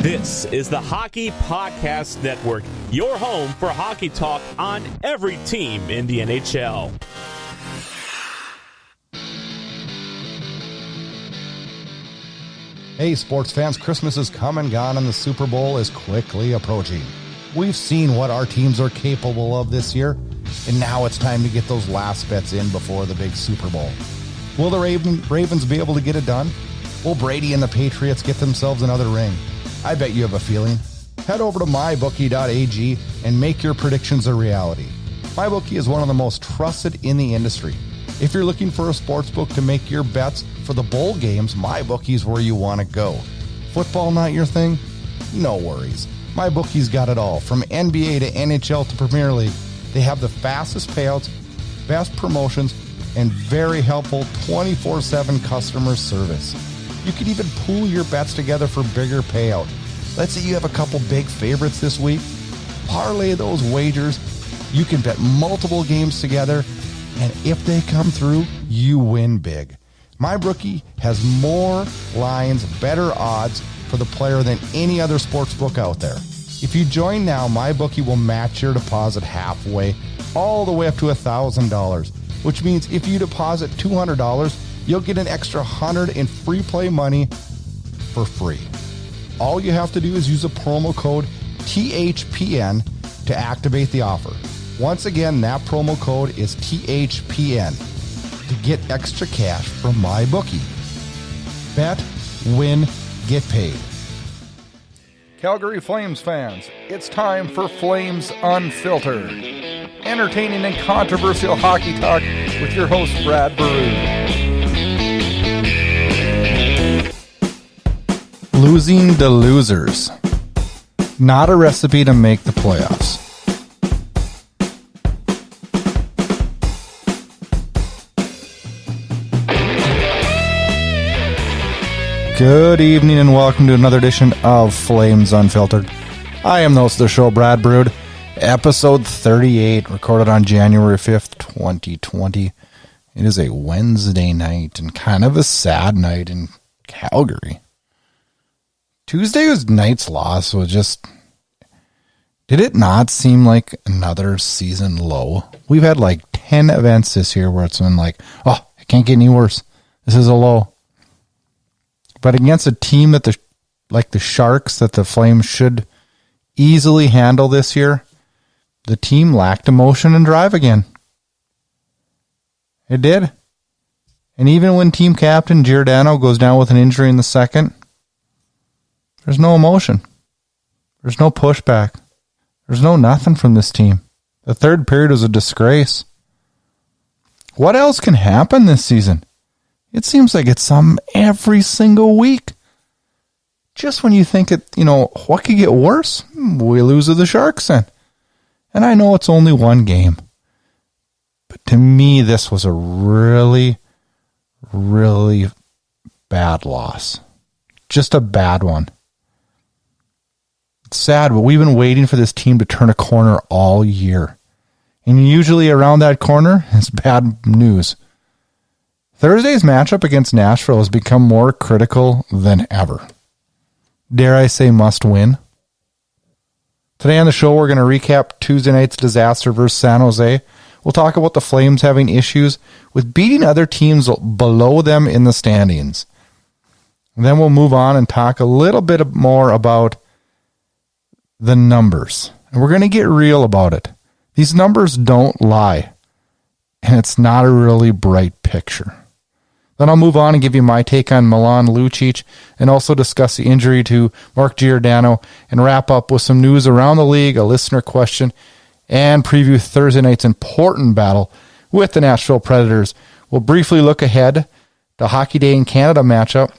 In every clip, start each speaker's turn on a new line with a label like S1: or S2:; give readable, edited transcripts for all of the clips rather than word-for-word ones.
S1: This is the Hockey Podcast Network, your home for hockey talk on every team in the NHL.
S2: Hey, sports fans, Christmas is come and gone and the Super Bowl is quickly approaching. We've seen what our teams are capable of this year, and now it's time to get those last bets in before the big Super Bowl. Will the Ravens be able to get it done? Will Brady and the Patriots get themselves another ring? I bet you have a feeling. Head over to mybookie.ag and make your predictions a reality. MyBookie is one of the most trusted in the industry. If you're looking for a sports book to make your bets for the bowl games, MyBookie is where you want to go. Football not your thing? No worries. MyBookie's got it all, from NBA to NHL to Premier League. They have the fastest payouts, best promotions, and very helpful 24/7 customer service. You could even pool your bets together for bigger payout. Let's say you have a couple big favorites this week. Parlay those wagers. You can bet multiple games together, and if they come through, you win big. MyBookie has more lines, better odds for the player than any other sports book out there. If you join now, MyBookie will match your deposit halfway, all the way up to $1,000, which means if you deposit $200, you'll get an extra $100 in free play money for free. All you have to do is use a promo code THPN to activate the offer. Once again, that promo code is THPN to get extra cash from MyBookie. Bet, win, get paid. Calgary Flames fans, it's time for Flames Unfiltered. Entertaining and controversial hockey talk with your host, Brad Treliving. Losing to losers. Not a recipe to make the playoffs. Good evening and welcome to another edition of Flames Unfiltered. I am the host of the show, Brad Brood. Episode 38, recorded on January 5th, 2020. It is a Wednesday night and kind of a sad night in Calgary. Tuesday was night's loss, so did it not seem like another season low? We've had like 10 events this year where it's been like, oh, it can't get any worse. This is a low. But against a team that the Sharks that the Flames should easily handle this year, the team lacked emotion and drive again. It did. And even when team captain Giordano goes down with an injury in the second, there's no emotion. There's no pushback. There's no nothing from this team. The third period was a disgrace. What else can happen this season? It seems like it's some every single week. Just when you think what could get worse? We lose to the Sharks then. And I know it's only one game. But to me, this was a really, really bad loss. Just a bad one. It's sad, but we've been waiting for this team to turn a corner all year. And usually around that corner is bad news. Thursday's matchup against Nashville has become more critical than ever. Dare I say must win? Today on the show, we're going to recap Tuesday night's disaster versus San Jose. We'll talk about the Flames having issues with beating other teams below them in the standings. And then we'll move on and talk a little bit more about the numbers. And we're going to get real about it. These numbers don't lie. And it's not a really bright picture. Then I'll move on and give you my take on Milan, Lucic, and also discuss the injury to Mark Giordano and wrap up with some news around the league, a listener question, and preview Thursday night's important battle with the Nashville Predators. We'll briefly look ahead to Hockey Day in Canada matchup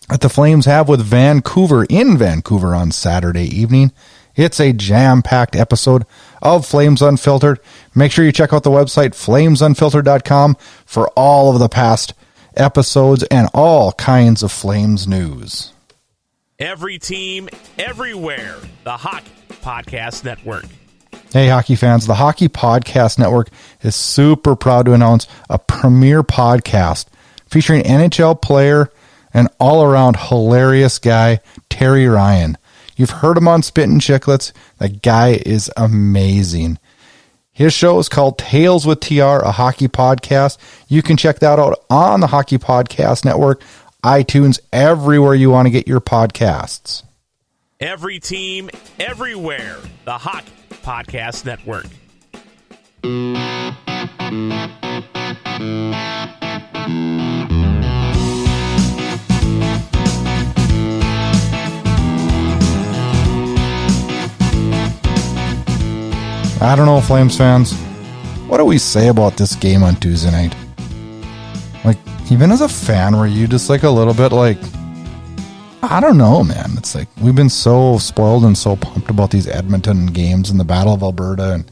S2: that the Flames have with Vancouver in Vancouver on Saturday evening. It's a jam-packed episode of Flames Unfiltered. Make sure you check out the website, flamesunfiltered.com, for all of the past episodes and all kinds of Flames news.
S1: Every team, everywhere. The Hockey Podcast Network.
S2: Hey, hockey fans. The Hockey Podcast Network is super proud to announce a premiere podcast featuring NHL player and all-around hilarious guy, Terry Ryan. You've heard him on Spittin' Chicklets. That guy is amazing. His show is called Tales with TR, a hockey podcast. You can check that out on the Hockey Podcast Network, iTunes, everywhere you want to get your podcasts.
S1: Every team, everywhere. The Hockey Podcast Network.
S2: I don't know, Flames fans. What do we say about this game on Tuesday night? Like, even as a fan, were you just like a little bit like, I don't know, man. It's like we've been so spoiled and so pumped about these Edmonton games and the Battle of Alberta, and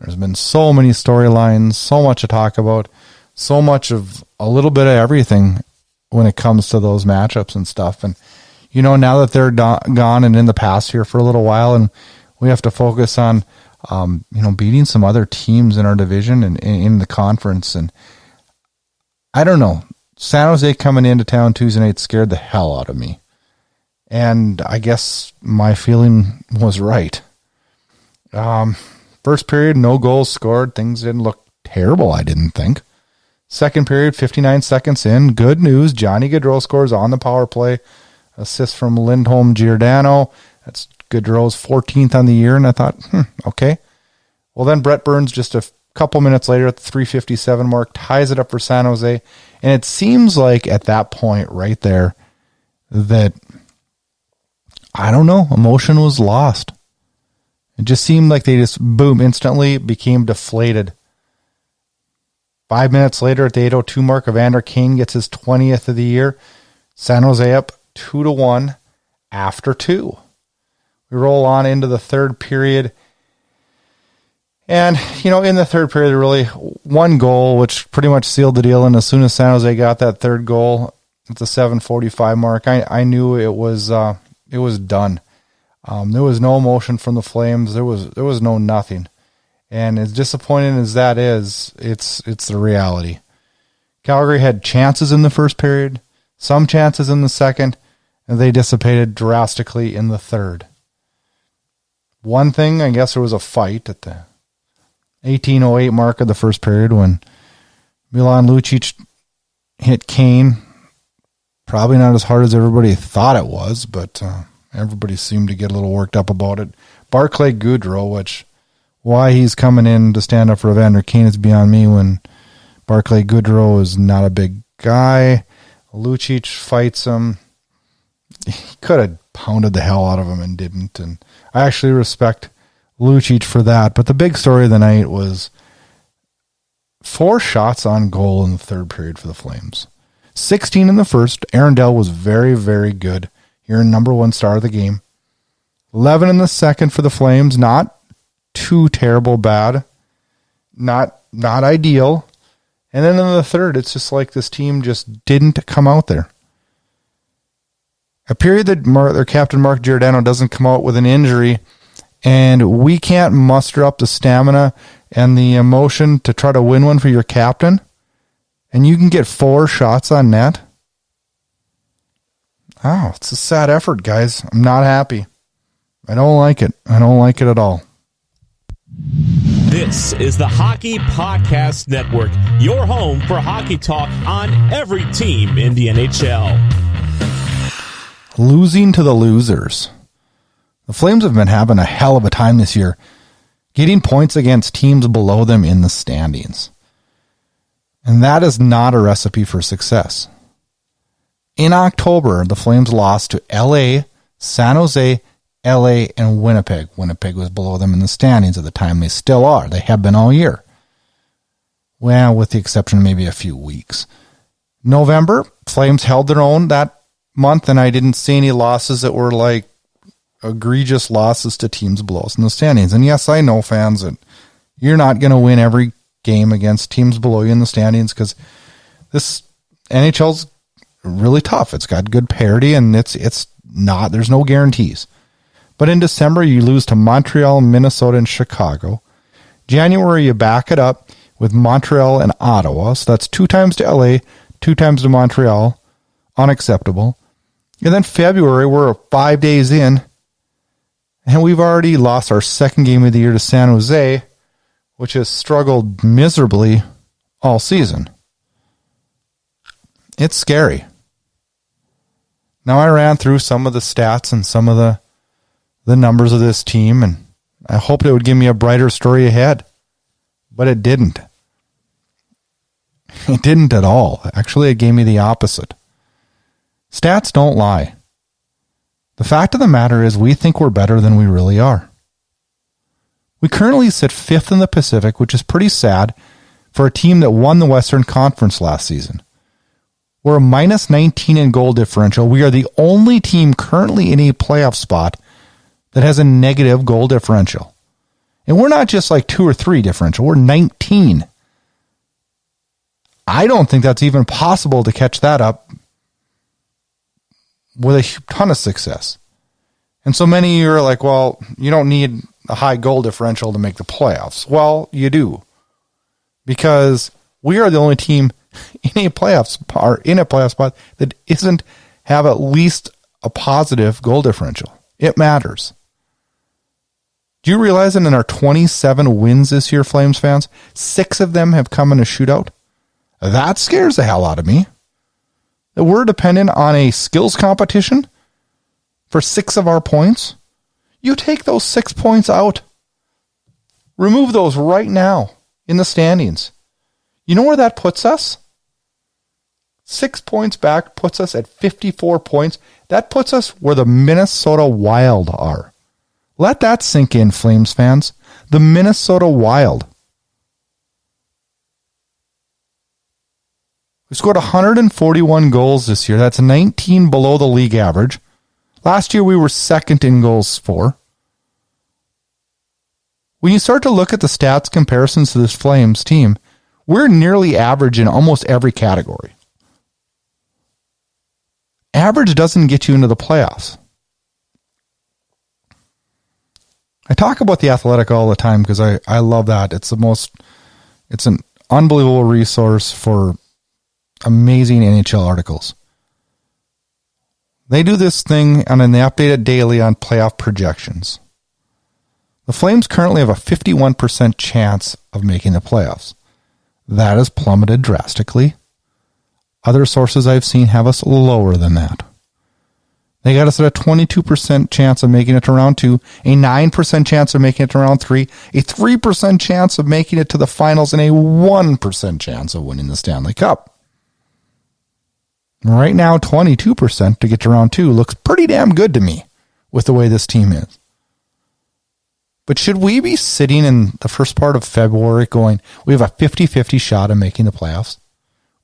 S2: there's been so many storylines, so much to talk about, so much of a little bit of everything when it comes to those matchups and stuff. And, you know, now that they're gone and in the past here for a little while, and we have to focus on beating some other teams in our division and in the conference. And I don't know, San Jose coming into town Tuesday night scared the hell out of me. And I guess my feeling was right. First period, no goals scored. Things didn't look terrible, I didn't think. Second period, 59 seconds in. Good news. Johnny Gaudreau scores on the power play. Assist from Lindholm Giordano. That's Gaudreau's 14th on the year. And I thought, okay. Well, then Brett Burns just a couple minutes later at the 3:57 mark ties it up for San Jose. And it seems like at that point right there that, I don't know, emotion was lost. It just seemed like they just, boom, instantly became deflated. 5 minutes later at the 8:02 mark, Evander Kane gets his 20th of the year. San Jose up 2-1 after 2. We roll on into the third period. And, you know, in the third period, really one goal, which pretty much sealed the deal. And as soon as San Jose got that third goal at the 7:45 mark, I knew it was done. There was no emotion from the Flames. There was no nothing. And as disappointing as that is, it's the reality. Calgary had chances in the first period, some chances in the second, and they dissipated drastically in the third. One thing, I guess there was a fight at the 18:08 mark of the first period when Milan Lucic hit Kane. Probably not as hard as everybody thought it was, but everybody seemed to get a little worked up about it. Barclay Goodrow, which why he's coming in to stand up for Evander Kane is beyond me when Barclay Goodrow is not a big guy. Lucic fights him. He could have pounded the hell out of him and didn't. And I actually respect Lucic for that. But the big story of the night was 4 shots on goal in the third period for the Flames. 16 in the first. Aaron Dell was very, very good. Your number one star of the game. 11 in the second for the Flames. Not too terrible bad. Not ideal. And then in the third, it's just like this team just didn't come out there. A period that their captain Mark Giordano doesn't come out with an injury, and we can't muster up the stamina and the emotion to try to win one for your captain, and you can get 4 shots on net. Oh, it's a sad effort, guys. I'm not happy. I don't like it. I don't like it at all.
S1: This is the Hockey Podcast Network, your home for hockey talk on every team in the NHL.
S2: Losing to the losers. The Flames have been having a hell of a time this year, getting points against teams below them in the standings. And that is not a recipe for success. In October, the Flames lost to LA, San Jose, LA, and Winnipeg. Winnipeg was below them in the standings at the time. They still are. They have been all year. Well, with the exception of maybe a few weeks. November, Flames held their own that month, and I didn't see any losses that were like egregious losses to teams below us in the standings. And yes, I know, fans, that you're not going to win every game against teams below you in the standings because this NHL's really tough. It's got good parity, and it's not, there's no guarantees. But in December, you lose to Montreal, Minnesota, and Chicago. January, you back it up with Montreal and Ottawa. So that's 2 times to LA, 2 times to Montreal. Unacceptable. And then February, we're 5 days in. And we've already lost our second game of the year to San Jose, which has struggled miserably all season. It's scary. Now, I ran through some of the stats and some of the numbers of this team, and I hoped it would give me a brighter story ahead. But it didn't. It didn't at all. Actually, it gave me the opposite. Stats don't lie. The fact of the matter is we think we're better than we really are. We currently sit 5th in the Pacific, which is pretty sad for a team that won the Western Conference last season. We're a minus 19 in goal differential. We are the only team currently in a playoff spot that has a negative goal differential. And we're not just like 2 or 3 differential. We're 19. I don't think that's even possible to catch that up with a ton of success. And so many of you are like, well, you don't need a high goal differential to make the playoffs. Well, you do. Because we are the only team in a playoff spot that isn't have at least a positive goal differential. It matters. Do you realize that in our 27 wins this year, Flames fans, 6 of them have come in a shootout? That scares the hell out of me. That we're dependent on a skills competition for 6 of our points. You take those 6 points out. Remove those right now in the standings. You know where that puts us? 6 points back puts us at 54 points. That puts us where the Minnesota Wild are. Let that sink in, Flames fans. The Minnesota Wild. We scored 141 goals this year. That's 19 below the league average. Last year we were second in goals for. When you start to look at the stats comparisons to this Flames team, we're nearly average in almost every category. Average doesn't get you into the playoffs. I talk about The Athletic all the time because I love that. It's an unbelievable resource for amazing NHL articles. They do this thing and they update it daily on playoff projections. The Flames currently have a 51% chance of making the playoffs. That has plummeted drastically. Other sources I've seen have us lower than that. They got us at a 22% chance of making it to round 2, a 9% chance of making it to round 3, a 3% chance of making it to the finals, and a 1% chance of winning the Stanley Cup. Right now, 22% to get to round 2 looks pretty damn good to me with the way this team is. But should we be sitting in the first part of February going, we have a 50-50 shot of making the playoffs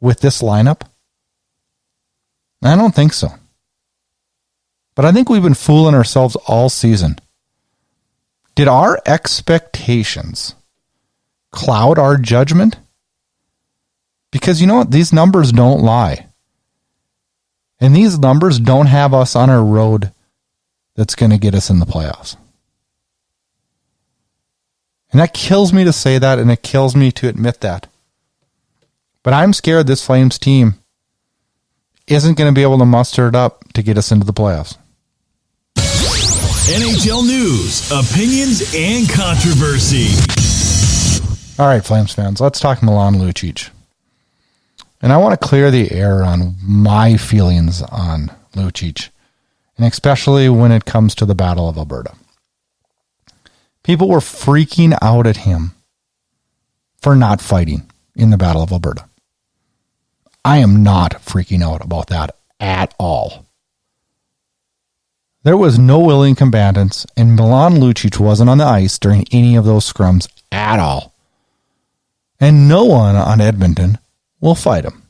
S2: with this lineup? I don't think so. But I think we've been fooling ourselves all season. Did our expectations cloud our judgment? Because you know what? These numbers don't lie. And these numbers don't have us on a road that's going to get us in the playoffs. And that kills me to say that, and it kills me to admit that. But I'm scared this Flames team isn't going to be able to muster it up to get us into the playoffs.
S3: NHL news, opinions, and controversy.
S2: All right, Flames fans, let's talk Milan Lucic. And I want to clear the air on my feelings on Lucic, and especially when it comes to the Battle of Alberta. People were freaking out at him for not fighting in the Battle of Alberta. I am not freaking out about that at all. There was no willing combatants, and Milan Lucic wasn't on the ice during any of those scrums at all. And no one on Edmonton will fight him.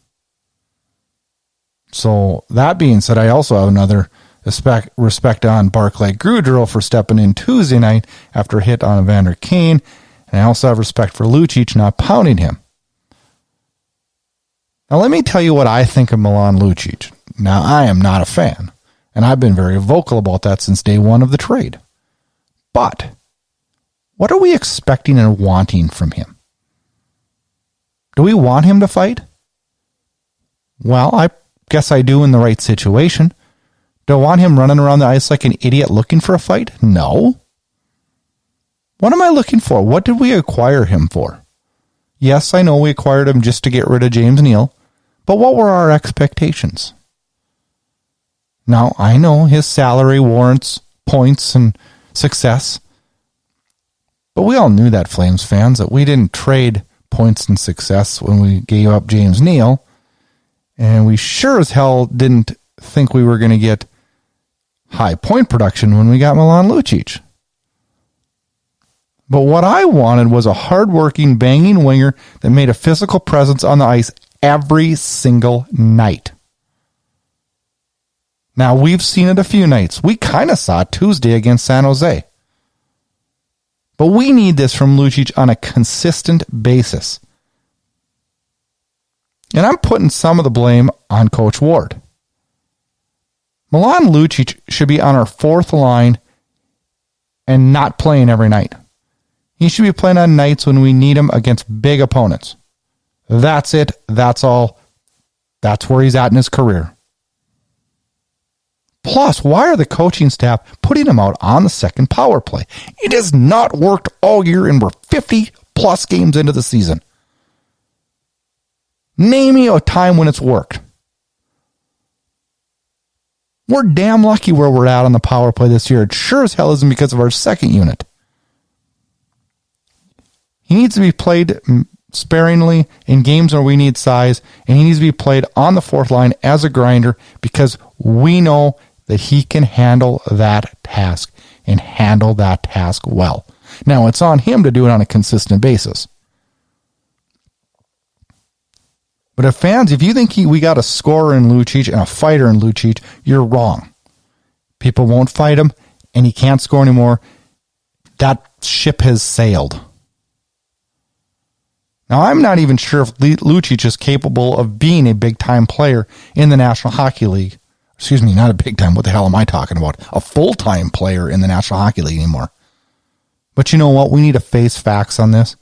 S2: So, that being said, I also have another respect on Barclay Goodrow for stepping in Tuesday night after a hit on Evander Kane, and I also have respect for Lucic not pounding him. Now, let me tell you what I think of Milan Lucic. Now, I am not a fan, and I've been very vocal about that since day one of the trade. But, what are we expecting and wanting from him? Do we want him to fight? Well, I guess I do in the right situation. Do I want him running around the ice like an idiot looking for a fight? No. What am I looking for? What did we acquire him for? Yes, I know we acquired him just to get rid of James Neal, but what were our expectations? Now, I know his salary warrants points and success, but we all knew that, Flames fans, that we didn't trade points and success when we gave up James Neal, and we sure as hell didn't think we were going to get high point production when we got Milan Lucic. But what I wanted was a hard-working, banging winger that made a physical presence on the ice every single night. Now, we've seen it a few nights. We kind of saw it Tuesday against San Jose. But we need this from Lucic on a consistent basis. And I'm putting some of the blame on Coach Ward. Milan Lucic should be on our fourth line and not playing every night. He should be playing on nights when we need him against big opponents. That's it. That's all. That's where he's at in his career. Plus, why are the coaching staff putting him out on the second power play? It has not worked all year, and we're 50-plus games into the season. Name me a time when it's worked. We're damn lucky where we're at on the power play this year. It sure as hell isn't because of our second unit. He needs to be played sparingly in games where we need size, and he needs to be played on the fourth line as a grinder because we know that he can handle that task and handle that task well. Now, it's on him to do it on a consistent basis. But if you think we got a scorer in Lucic and a fighter in Lucic, you're wrong. People won't fight him, and he can't score anymore. That ship has sailed. Now, I'm not even sure if Lucic is capable of being a big-time player in the National Hockey League. Excuse me, not a big-time. What the hell am I talking about? A full-time player in the National Hockey League anymore. But you know what? We need to face facts on this.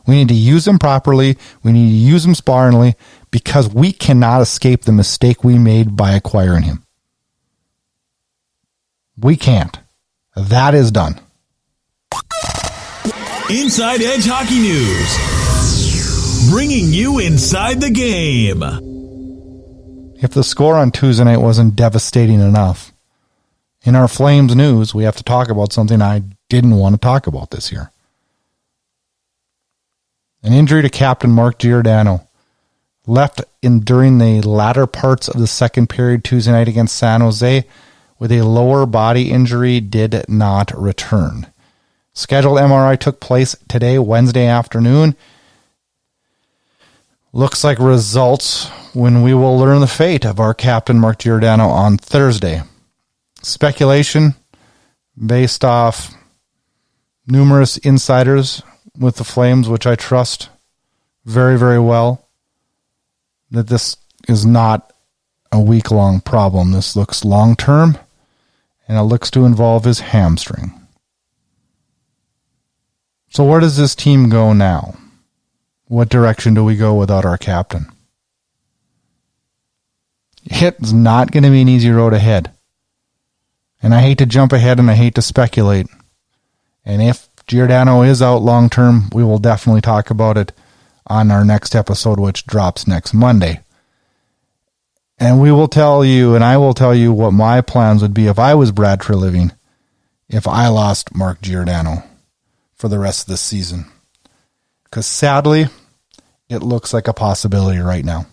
S2: We need to use him properly. We need to use him sparingly because we cannot escape the mistake we made by acquiring him. We can't. That is done.
S3: Inside Edge Hockey News. Bringing you inside the game.
S2: If the score on Tuesday night wasn't devastating enough, in our Flames news, we have to talk about something I didn't want to talk about this year. An injury to captain Mark Giordano. Left during the latter parts of the second period Tuesday night against San Jose with a lower body injury, did not return. Scheduled MRI took place today, Wednesday afternoon. Looks like results when we will learn the fate of our captain, Mark Giordano, on Thursday. Speculation based off numerous insiders with the Flames, which I trust very, very well, that this is not a week-long problem. This looks long-term, and it looks to involve his hamstring. So where does this team go now? What direction do we go without our captain? It's not going to be an easy road ahead. And I hate to jump ahead and I hate to speculate. And if Giordano is out long term, we will definitely talk about it on our next episode, which drops next Monday. And we will tell you, and I will tell you what my plans would be if I was Brad Treliving, if I lost Mark Giordano for the rest of the season. Because sadly, it looks like a possibility right now.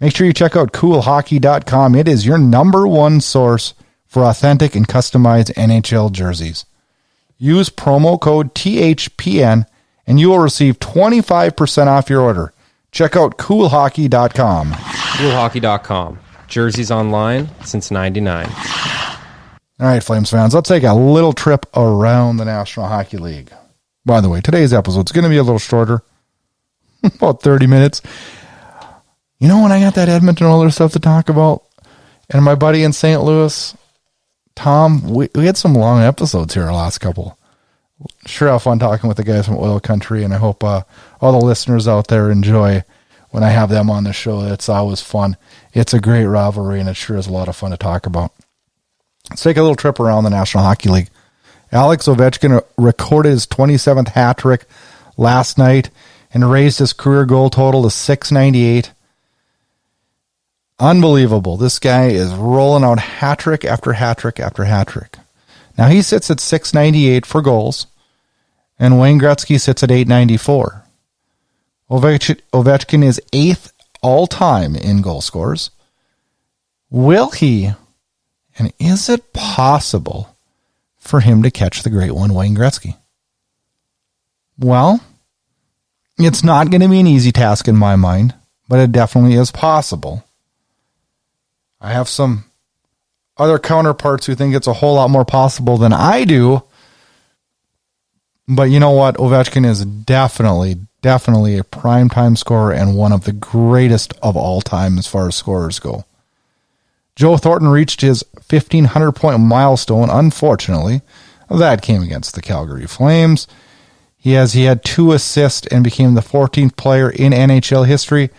S2: Make sure you check out coolhockey.com. It is your number one source for authentic and customized NHL jerseys. Use promo code THPN and you will receive 25% off your order. Check out coolhockey.com.
S4: Coolhockey.com. Jerseys online since '99.
S2: All right, Flames fans, let's take a little trip around the National Hockey League. By the way, today's episode is going to be a little shorter, about 30 minutes. You know, when I got that Edmonton Oilers stuff to talk about, and my buddy in St. Louis, Tom, we had some long episodes here, our last couple. Sure have fun talking with the guys from Oil Country, and I hope all the listeners out there enjoy when I have them on the show. It's always fun. It's a great rivalry, and it sure is a lot of fun to talk about. Let's take a little trip around the National Hockey League. Alex Ovechkin recorded his 27th hat trick last night and raised his career goal total to 698. Unbelievable. This guy is rolling out hat trick after hat trick after hat trick. Now he sits at 698 for goals, and Wayne Gretzky sits at 894. Ovechkin is 8th all-time in goal scores. Will he, and is it possible for him to catch the great one, Wayne Gretzky? Well, it's not going to be an easy task in my mind, but it definitely is possible. I have some other counterparts who think it's a whole lot more possible than I do. But you know what? Ovechkin is definitely a primetime scorer and one of the greatest of all time as far as scorers go. Joe Thornton reached his 1,500-point milestone. Unfortunately, that came against the Calgary Flames. He had 2 assists and became the 14th player in NHL history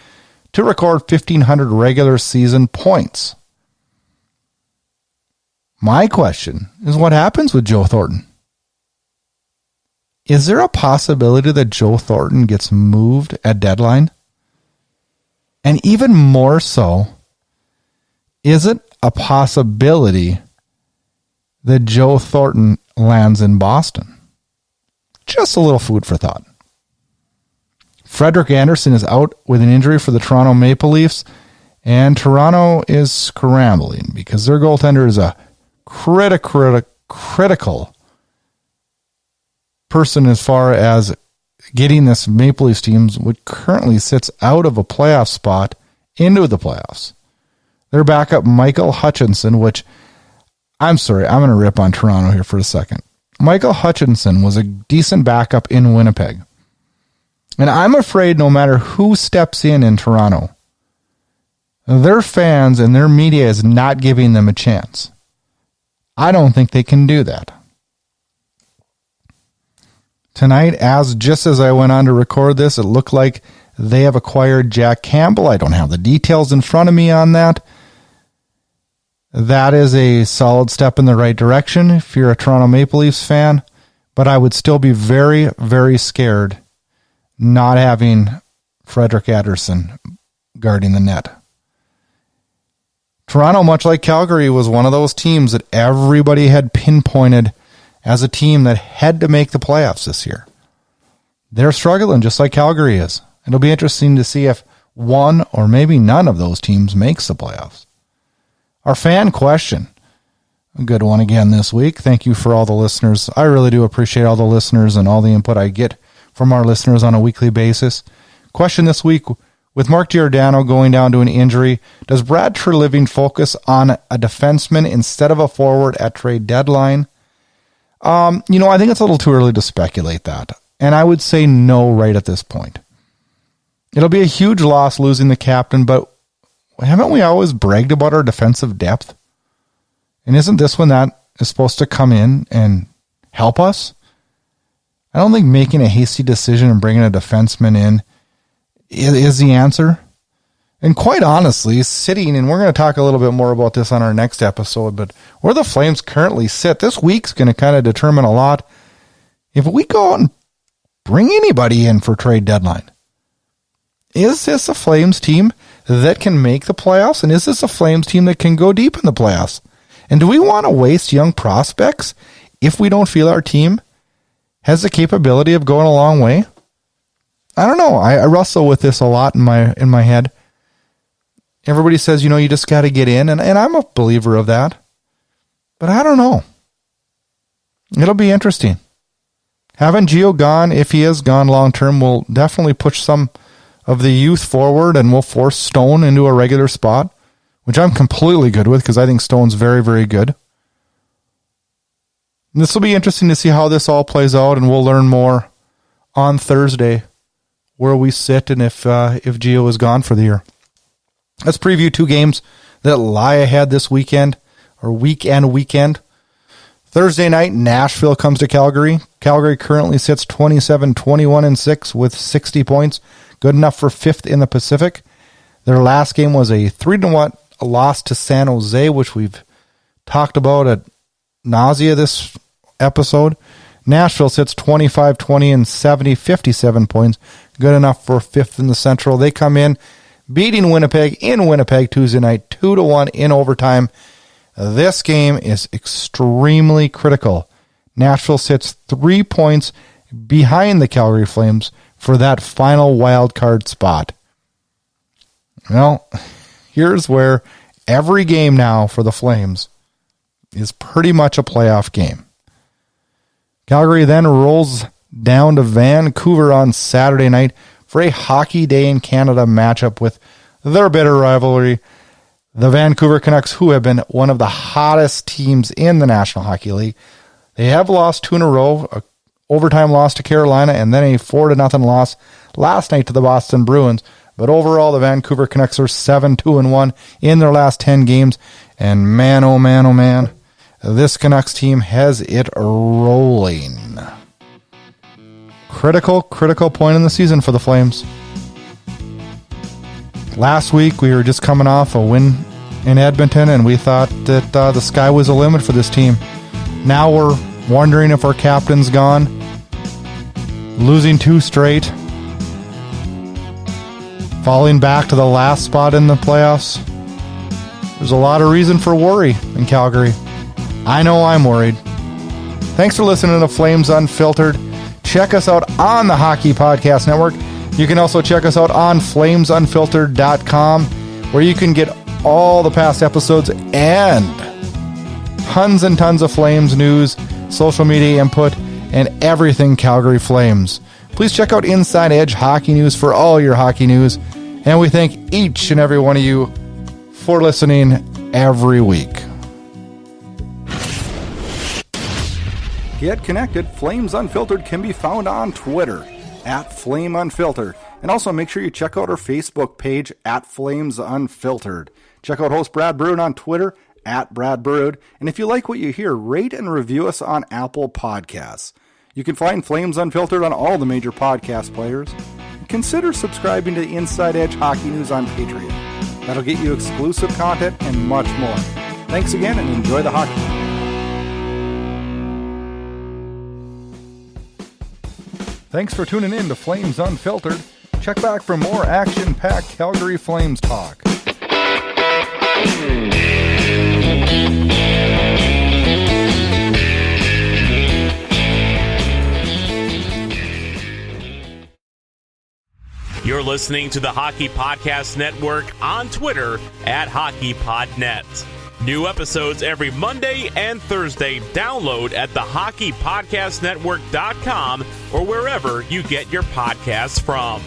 S2: to record 1,500 regular season points. My question is, what happens with Joe Thornton? Is there a possibility that Joe Thornton gets moved at deadline? And even more so, is it a possibility that Joe Thornton lands in Boston? Just a little food for thought. Frederik Andersson is out with an injury for the Toronto Maple Leafs, and Toronto is scrambling because their goaltender is a critical person as far as getting this Maple Leafs team, which currently sits out of a playoff spot, into the playoffs. Their backup, Michael Hutchinson, which, I'm sorry, I'm going to rip on Toronto here for a second. Michael Hutchinson was a decent backup in Winnipeg. And I'm afraid no matter who steps in Toronto, their fans and their media is not giving them a chance. I don't think they can do that. Tonight, just as I went on to record this, it looked like they have acquired Jack Campbell. I don't have the details in front of me on that. That is a solid step in the right direction if you're a Toronto Maple Leafs fan, but I would still be very, very scared not having Frederik Andersson guarding the net. Toronto, much like Calgary, was one of those teams that everybody had pinpointed as a team that had to make the playoffs this year. They're struggling just like Calgary is. It'll be interesting to see if one or maybe none of those teams makes the playoffs. Our fan question, a good one again this week. Thank you for all the listeners. I really do appreciate all the listeners and all the input I get from our listeners on a weekly basis. Question this week, with Mark Giordano going down to an injury, does Brad Treliving focus on a defenseman instead of a forward at trade deadline? I think it's a little too early to speculate that. And I would say no right at this point. It'll be a huge loss losing the captain, but haven't we always bragged about our defensive depth? And isn't this one that is supposed to come in and help us? I don't think making a hasty decision and bringing a defenseman in is the answer. And quite honestly, sitting, and we're going to talk a little bit more about this on our next episode, but where the Flames currently sit, this week's going to kind of determine a lot. If we go out and bring anybody in for trade deadline, is this a Flames team that can make the playoffs? And is this a Flames team that can go deep in the playoffs? And do we want to waste young prospects if we don't feel our team has the capability of going a long way? I don't know. I wrestle with this a lot in my head. Everybody says, you just got to get in, and I'm a believer of that. But I don't know. It'll be interesting. Having Gio gone, if he is gone long-term, will definitely push some of the youth forward, and will force Stone into a regular spot, which I'm completely good with because I think Stone's very, very good. And this will be interesting to see how this all plays out, and we'll learn more on Thursday where we sit and if Gio is gone for the year. Let's preview 2 games that lie ahead this weekend. Thursday night, Nashville comes to Calgary. Calgary currently sits 27-21-6 with 60 points. Good enough for 5th in the Pacific. Their last game was a 3-1 loss to San Jose, which we've talked about at nausea this episode. Nashville sits 25-20 and 57 points. Good enough for fifth in the Central. They come in beating Winnipeg in Winnipeg Tuesday night, 2-1 in overtime. This game is extremely critical. Nashville sits 3 points behind the Calgary Flames for that final wild card spot. Well, here's where every game now for the Flames is pretty much a playoff game. Calgary then rolls down to Vancouver on Saturday night for a Hockey Day in Canada matchup with their bitter rivalry, the Vancouver Canucks, who have been one of the hottest teams in the National Hockey League. They have lost 2 in a row, an overtime loss to Carolina, and then a 4-0 loss last night to the Boston Bruins. But overall, the Vancouver Canucks are 7-2-1 in their last 10 games. And man, oh man, this Canucks team has it rolling. Critical point in the season for the Flames. Last week, we were just coming off a win in Edmonton, and we thought that the sky was the limit for this team. Now we're wondering if our captain's gone. Losing 2 straight. Falling back to the last spot in the playoffs. There's a lot of reason for worry in Calgary. I know I'm worried. Thanks for listening to Flames Unfiltered. Check us out on the Hockey Podcast Network. You can also check us out on flamesunfiltered.com, where you can get all the past episodes and tons and tons of Flames news, social media input, and everything Calgary Flames. Please check out Inside Edge Hockey News for all your hockey news. And we thank each and every one of you for listening every week. Get connected. Flames Unfiltered can be found on Twitter @FlameUnfiltered. And also make sure you check out our Facebook page @FlamesUnfiltered. Check out host Brad Brood on Twitter @BradBrood. And if you like what you hear, rate and review us on Apple Podcasts. You can find Flames Unfiltered on all the major podcast players. Consider subscribing to the Inside Edge Hockey News on Patreon. That'll get you exclusive content and much more. Thanks again and enjoy the hockey. Thanks for tuning in to Flames Unfiltered. Check back for more action-packed Calgary Flames talk.
S1: You're listening to the Hockey Podcast Network on Twitter @HockeyPodNet. New episodes every Monday and Thursday. Download at thehockeypodcastnetwork.com or wherever you get your podcasts from.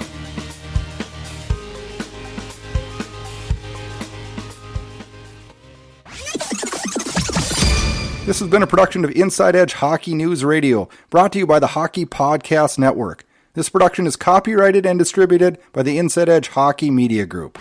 S2: This has been a production of Inside Edge Hockey News Radio, brought to you by the Hockey Podcast Network. This production is copyrighted and distributed by the Inside Edge Hockey Media Group.